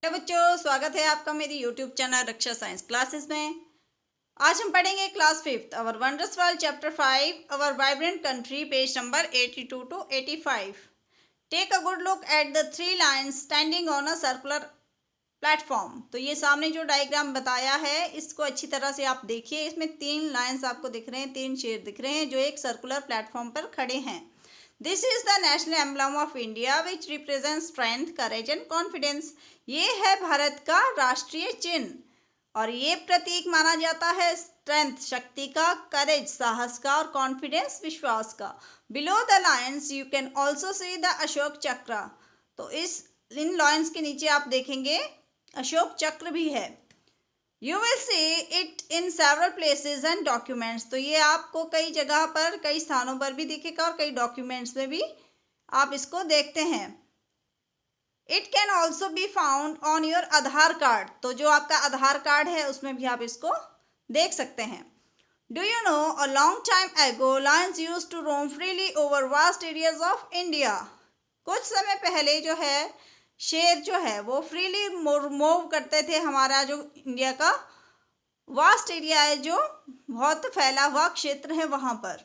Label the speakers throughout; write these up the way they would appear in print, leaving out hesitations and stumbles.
Speaker 1: Hello बच्चों, स्वागत है आपका मेरी YouTube channel Raksha science classes में। आज हम पढ़ेंगे class 5th our wondrous world chapter 5 our vibrant country page number 82 to 85। Take a good look at the three lines standing on a circular platform. तो ये सामने जो डायग्राम बताया है इसको अच्छी तरह से आप देखिए। इसमें तीन लाइन्स आपको दिख रहे हैं, तीन शेर दिख रहे हैं जो एक सर्कुलर प्लेटफॉर्म पर खड़े हैं। This is the national emblem of India which represent strength, courage and confidence. ये है भारत का राष्ट्रीय चिन्ह और ये प्रतीक माना जाता है स्ट्रेंथ शक्ति का, करेज साहस का और कॉन्फिडेंस विश्वास का। Below the lines you can also see the Ashok चक्र। तो इन लाइन्स के नीचे आप देखेंगे अशोक चक्र भी है। You will see it in several places and documents. तो ये आपको कई जगह पर, कई स्थानों पर भी दिखेगा और कई डॉक्यूमेंट्स में भी आप इसको देखते हैं। It can also be found on your Aadhaar card. तो जो आपका आधार कार्ड है उसमें भी आप इसको देख सकते हैं। Do you know a long time ago lions used to roam freely over vast areas of India. कुछ समय पहले जो है शेर जो है वो फ्रीली मूव करते थे। हमारा जो इंडिया का वास्ट एरिया है, जो बहुत फैला हुआ क्षेत्र है, वहाँ पर।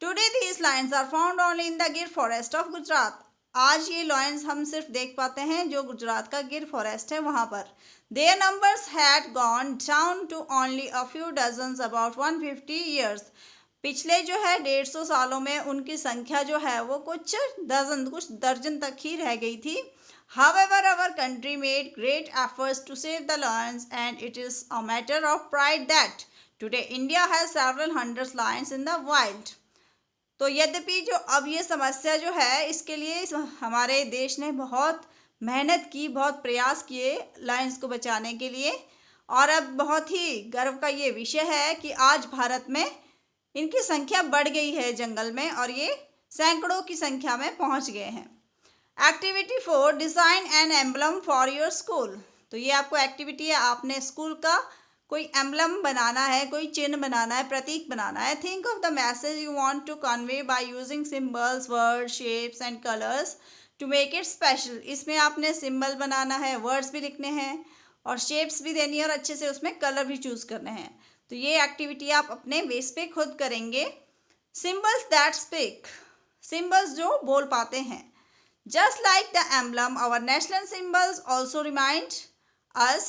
Speaker 1: Today these lions are found only in the Gir forest of Gujarat. आज ये लायंस हम सिर्फ देख पाते हैं जो गुजरात का गिर फॉरेस्ट है वहाँ पर। Their numbers had gone down to only a few dozens about 150 years. पिछले जो है 150 सालों में उनकी संख्या जो है वो कुछ दर्जन तक ही रह गई थी। However, our country made great efforts to save the lions, and it is a matter of pride that today India has several hundred lions in the wild. तो यद्यपि जो अब ये समस्या जो है इसके लिए हमारे देश ने बहुत मेहनत की, बहुत प्रयास किए लायंस को बचाने के लिए, और अब बहुत ही गर्व का ये विषय है कि आज भारत में इनकी संख्या बढ़ गई है जंगल में और ये सैकड़ों की संख्या में पहुंच गए हैं। Activity 4, design N emblem for your school. तो ये आपको एक्टिविटी है, आपने स्कूल का कोई एम्बलम बनाना है, कोई चिन्ह बनाना है, प्रतीक बनाना है। Think of the message you want to convey by using symbols, words, shapes and colours to make it special. इसमें आपने सिंबल बनाना है, वर्ड्स भी लिखने हैं और शेप्स भी देनी है और अच्छे से उसमें कलर भी चूज़ करने हैं। तो ये एक्टिविटी आप अपने बेस पे खुद करेंगे। सिंबल्स दैट स्पीक, सिंबल्स जो बोल पाते हैं। Just like the emblem, our national symbols also remind us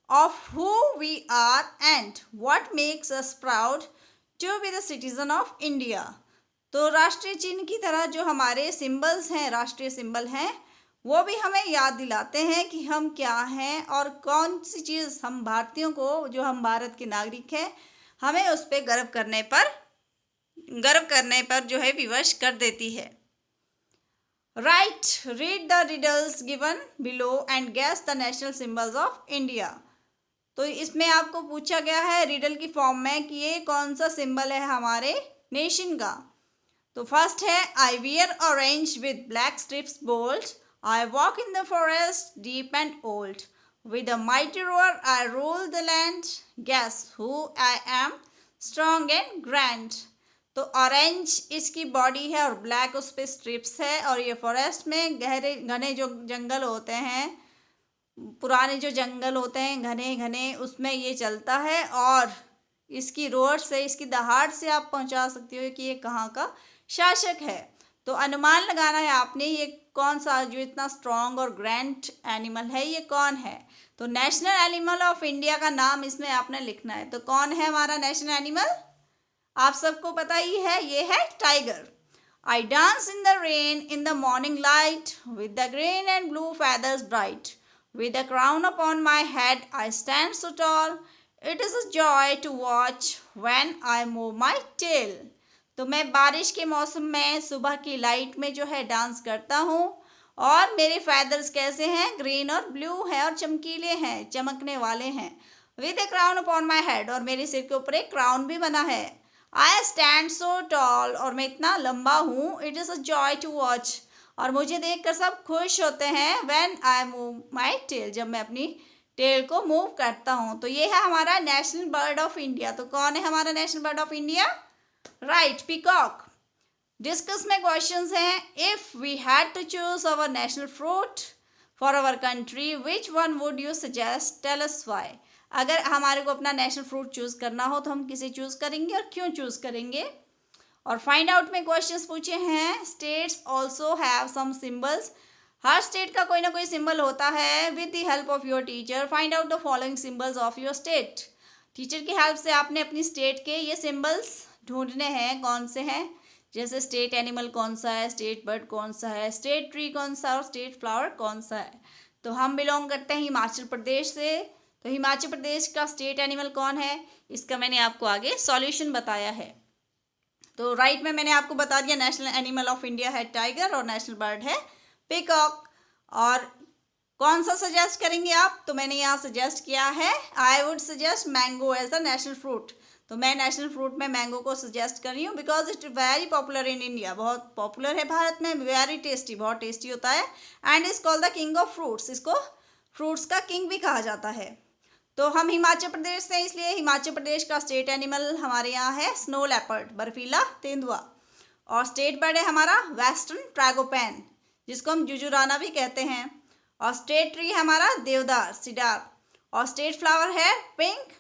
Speaker 1: of who we are and what makes us proud to be the citizen of India. तो राष्ट्रीय चिन्ह की तरह जो हमारे सिंबल्स हैं, राष्ट्रीय सिंबल हैं, वो भी हमें याद दिलाते हैं कि हम क्या हैं और कौन सी चीज़ हम भारतीयों को, जो हम भारत के नागरिक हैं, हमें उस पर गर्व करने पर जो है विवश कर देती है। read the riddles given below and guess the national symbols of India. तो इसमें आपको पूछा गया है रिडल की फॉर्म में कि ये कौन सा सिंबल है हमारे नेशन का। तो फर्स्ट है I wear orange with black stripes bold, I walk in the forest deep and old, with a mighty roar I rule the land, guess who I am, strong and grand. तो orange इसकी body है और black उस पर strips है और ये forest में गहरे घने जो जंगल होते हैं, पुराने जो जंगल होते हैं घने घने, उसमें ये चलता है और इसकी रोर से, इसकी दहाड़ से आप पहुंचा सकते हो कि ये कहाँ का शासक है। तो अनुमान लगाना है आपने ये कौन सा जो इतना स्ट्रॉन्ग और ग्रैंड एनिमल है, ये कौन है। तो नेशनल एनिमल ऑफ इंडिया का नाम इसमें आपने लिखना है। तो कौन है हमारा नेशनल एनिमल, आप सबको पता ही है, ये है tiger. I dance in the rain in the morning light, with the green and blue feathers bright, with a crown upon my head I stand so tall, it is a joy to watch when I move my tail. तो मैं बारिश के मौसम में सुबह की light में जो है डांस करता हूँ और मेरे फैदर्स कैसे हैं, ग्रीन और ब्लू हैं और चमकीले हैं, चमकने वाले हैं। With A crown upon my head, और मेरे सिर के ऊपर एक क्राउन भी बना है। आई स्टैंड सो टॉल, और मैं इतना लंबा हूँ। It is a joy to watch, और मुझे देखकर सब खुश होते हैं। When I move my tail, जब मैं अपनी टेल को मूव करता हूँ। तो ये है हमारा नेशनल बर्ड ऑफ इंडिया। तो कौन है हमारा national bird of India, right, peacock. Discuss में क्वेश्चंस हैं। If we had to choose our national fruit for our country, which one would you suggest, tell us why. अगर हमारे को अपना नेशनल फ्रूट चूज करना हो तो हम किसे चूज करेंगे और क्यों चूज करेंगे। और फाइंड आउट में क्वेश्चंस पूछे हैं। States also have some symbols, हर स्टेट का कोई ना कोई सिंबल होता है। With the help of your teacher find out the following symbols of your state. Teacher की हेल्प से आपने अपनी स्टेट के ये सिंबल्स ढूंढने हैं, कौन से हैं। जैसे स्टेट एनिमल कौन सा है, स्टेट बर्ड कौन सा है, स्टेट ट्री कौन सा है और स्टेट फ्लावर कौन सा है। तो हम बिलोंग करते हैं हिमाचल प्रदेश से, तो हिमाचल प्रदेश का स्टेट एनिमल कौन है, इसका मैंने आपको आगे सॉल्यूशन बताया है। तो राइट में मैंने आपको बता दिया नेशनल एनिमल ऑफ इंडिया है टाइगर और नेशनल बर्ड है पीकॉक। और कौन सा सजेस्ट करेंगे आप, तो मैंने यहाँ सजेस्ट किया है I would suggest mango as the national fruit. तो मैं नेशनल फ्रूट में मैंगो को सजेस्ट कर रही हूँ because it very popular in India, बहुत पॉपुलर है भारत में, वेरी टेस्टी, बहुत टेस्टी होता है। And is called the king of fruits, इसको फ्रूट्स का किंग भी कहा जाता है। तो हम हिमाचल प्रदेश से, इसलिए हिमाचल प्रदेश का स्टेट एनिमल हमारे यहाँ है स्नो लेपर्ड, बर्फीला तेंदुआ। और स्टेट बर्ड है हमारा वेस्टर्न ट्रैगोपैन, जिसको हम जुजुराना भी कहते हैं। और स्टेट ट्री है हमारा देवदार, सिडार। और स्टेट फ्लावर है पिंक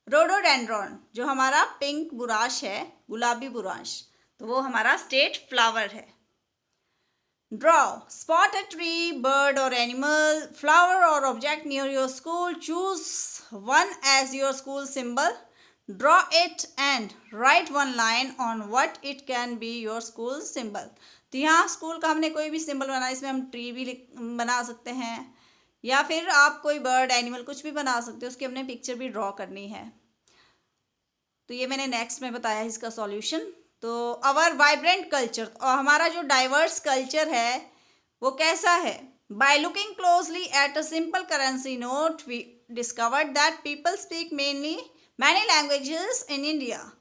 Speaker 1: रोडोडेंड्रॉन, जो हमारा पिंक बुराश है, गुलाबी बुराश, तो वो हमारा स्टेट फ्लावर है। Draw, spot a tree, bird और एनिमल, फ्लावर और object near your school, choose one as your school symbol, draw it and write one line on what it can be your school symbol. तो यहाँ school का हमने कोई भी symbol बनाया, इसमें हम ट्री भी बना सकते हैं या फिर आप कोई बर्ड एनिमल कुछ भी बना सकते हो, उसकी हमने पिक्चर भी ड्रॉ करनी है। तो ये मैंने नेक्स्ट में बताया इसका सॉल्यूशन। तो अवर वाइब्रेंट कल्चर, और हमारा जो डाइवर्स कल्चर है वो कैसा है। By looking closely at a simple currency note we discovered that people speak mainly many languages in India.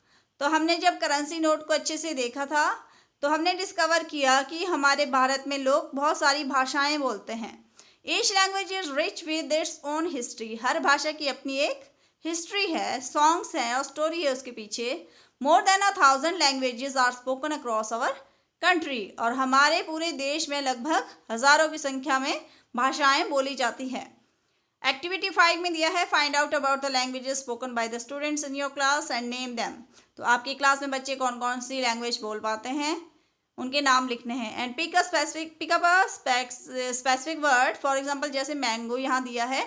Speaker 1: तो हमने जब करेंसी नोट को अच्छे से देखा था तो हमने डिस्कवर किया कि हमारे भारत में लोग बहुत सारी भाषाएं बोलते हैं। Each language is rich with its own history, हर भाषा की अपनी एक हिस्ट्री है, सॉन्ग्स हैं और स्टोरी है उसके पीछे। More than 1000 languages are spoken across our country, और हमारे पूरे देश में लगभग हज़ारों की संख्या में भाषाएं बोली जाती हैं। एक्टिविटी 5 में दिया है find out about the languages spoken by the students in your class and name them. तो आपकी क्लास में बच्चे कौन कौन सी लैंग्वेज बोल पाते हैं, उनके नाम लिखने हैं। And pick up specific word, for example जैसे मैंगो यहाँ दिया है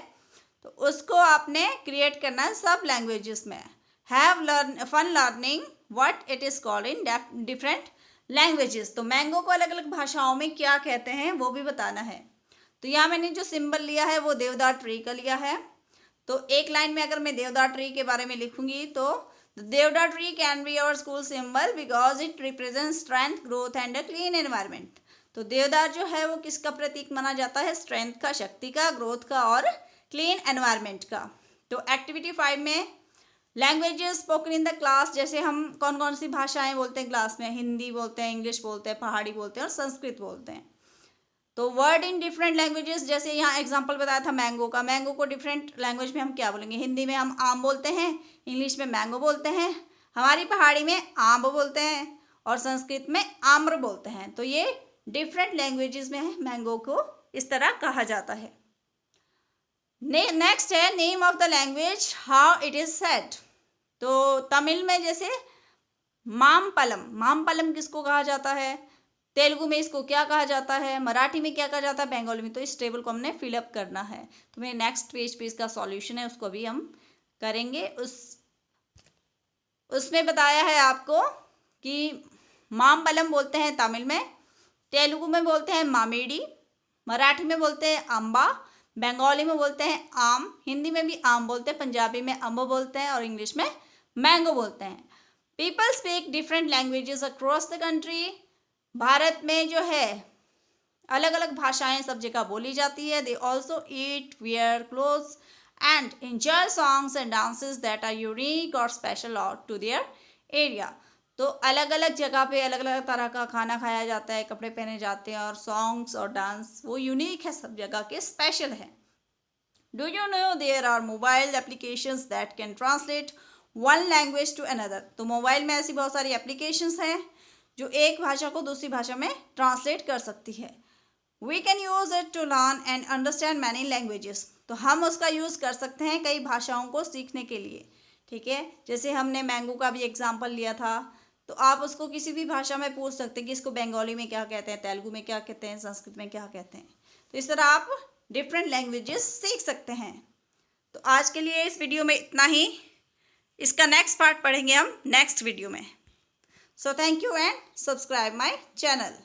Speaker 1: तो उसको आपने क्रिएट करना है सब लैंग्वेजेस में। Have fun learning what it is called in different languages, तो मैंगो को अलग अलग भाषाओं में क्या कहते हैं वो भी बताना है। तो यहाँ मैंने जो सिंबल लिया है वो देवदार ट्री का लिया है। तो एक लाइन में अगर मैं देवदार ट्री के बारे में लिखूंगी तो deodar tree can be our school symbol because it represent strength, growth and a clean environment. तो देवदार जो है वो किसका प्रतीक माना जाता है, स्ट्रेंथ का, शक्ति का, ग्रोथ का और क्लीन एनवायरनमेंट का। तो एक्टिविटी 5 में languages spoken in the class, जैसे हम कौन कौन सी भाषाएं बोलते हैं क्लास में, हिंदी बोलते हैं, इंग्लिश बोलते हैं, पहाड़ी बोलते हैं और संस्कृत बोलते हैं। तो वर्ड इन डिफरेंट लैंग्वेजेस, जैसे यहाँ एग्जांपल बताया था मैंगो का, मैंगो को डिफरेंट लैंग्वेज में हम क्या बोलेंगे, हिंदी में हम आम बोलते हैं, इंग्लिश में मैंगो बोलते हैं, हमारी पहाड़ी में आम बोलते हैं और संस्कृत में आम्र बोलते हैं। तो ये डिफरेंट लैंग्वेजेस में मैंगो को इस तरह कहा जाता है। नेक्स्ट है name of the language, how it is said. तो तमिल में जैसे मामपलम, मामपलम किसको कहा जाता है, तेलुगु में इसको क्या कहा जाता है, मराठी में क्या कहा जाता है, बंगाली में। तो इस टेबल को हमने फिलअप करना है। तो मेरे नेक्स्ट पेज पे इसका सॉल्यूशन है, उसको भी हम करेंगे। उसमें बताया है आपको कि मामपलम बोलते हैं तमिल में, तेलुगु में बोलते हैं मामेडी, मराठी में बोलते हैं अम्बा, बंगाली में बोलते हैं आम, हिंदी में भी आम बोलते हैं, पंजाबी में अम्बो बोलते हैं और इंग्लिश में मैंगो बोलते हैं। People speak different languages across the country. Bharat में जो है अलग अलग भाषाएं सब जगह बोली जाती है। They also eat, wear clothes and enjoy songs and dances that are unique और स्पेशल टू देयर एरिया। तो अलग अलग जगह पे अलग अलग तरह का खाना खाया जाता है, कपड़े पहने जाते हैं और सॉन्ग्स और डांस वो यूनिक है, सब जगह के स्पेशल है। Do you know there are mobile applications that can translate one language to another. तो मोबाइल में ऐसी बहुत सारी एप्लीकेशंस हैं जो एक भाषा को दूसरी भाषा में ट्रांसलेट कर सकती है। We can use it to learn and understand many languages. तो हम उसका यूज़ कर सकते हैं कई भाषाओं को सीखने के लिए। ठीक है, जैसे हमने मैंगो का भी एग्जाम्पल लिया था, तो आप उसको किसी भी भाषा में पूछ सकते हैं कि इसको बंगाली में क्या कहते हैं, तेलुगु में क्या कहते हैं, संस्कृत में क्या कहते हैं। तो इस तरह आप डिफरेंट लैंग्वेजेस सीख सकते हैं। तो आज के लिए इस वीडियो में इतना ही। इसका नेक्स्ट पार्ट पढ़ेंगे हम नेक्स्ट वीडियो में। So thank you and subscribe my channel.